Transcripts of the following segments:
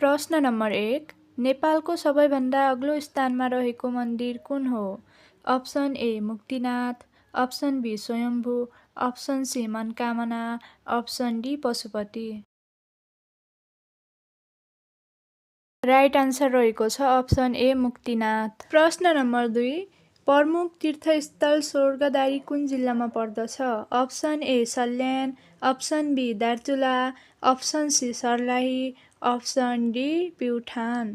प्रश्न नम्बर 1 नेपालको सबैभन्दा अग्लो स्थानमा रहेको मन्दिर कुन हो? Option A Muktinath, option B Swayambhu, option C Manakamana, option D Pashupati. Right answer रहेको छ अप्सन ए मुक्तिनाथ। प्रश्न नम्बर 2 प्रमुख तीर्थस्थल स्वर्गदारी कुन जिल्लामा पर्दछ? Option A Salyan, option B Darchula, option C Sarlahi, option D Pyuthan.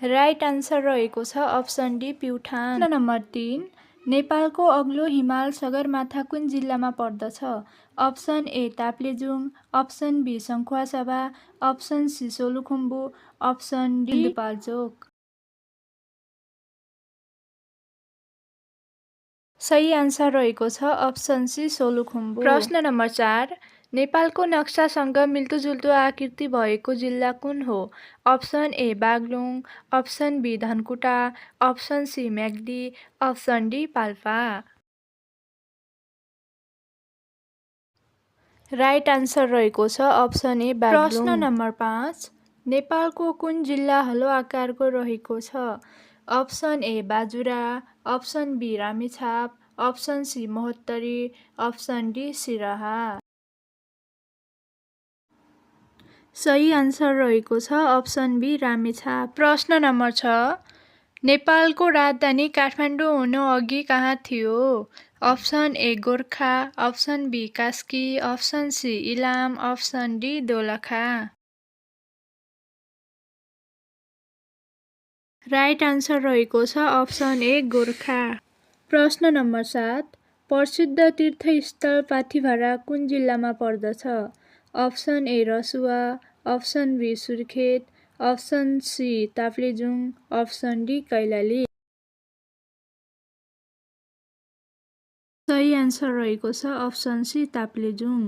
Right answer रहेको छ अप्सन डी प्युठान। प्रश्न नम्बर 3 नेपालको अग्लो हिमाल सगरमाथा कुन जिल्लामा पर्दछ? Option A Taplejung, option B Sankhuwasabha, option C Solukhumbu, option D Sindhupalchok. सही आन्सर रहेको छ अप्सन सी सोलुखुम्बु। प्रश्न नम्बर 4 नेपालको नक्सासँग मिल्दोजुल्दो आकृति भएको जिल्ला कुन हो? Option A Baglung, option B Dhankuta, option C Myagdi, option D Palpa. Right answer रहेको छ अप्सन ए बागलुङ। प्रश्न नम्बर 5 नेपालको कुन जिल्ला हलो आकारको रहेको छ? Option A Bajura, option B Ramechhap, option C Mahottari, option D Siraha. सही आन्सर रहेको छ अप्सन बी रामेछाप। प्रश्न नम्बर 6 नेपालको राजधानी काठमाडौँ हुनु अघि कहाँ थियो? Option A Gorkha, option B Kaski, option C Ilam, option D Dolakha. Right answer रहेको छ अप्सन ए गोर्खा। प्रश्न नम्बर 7 प्रसिद्ध तीर्थस्थल पाथिभरा कुन जिल्लामा पर्दछ? Option A Rasuwa, option B Surkhet, option C Taplejung, option D Kailali. सही आन्सर रहेको छ अप्सन सी ताप्लेजुङ।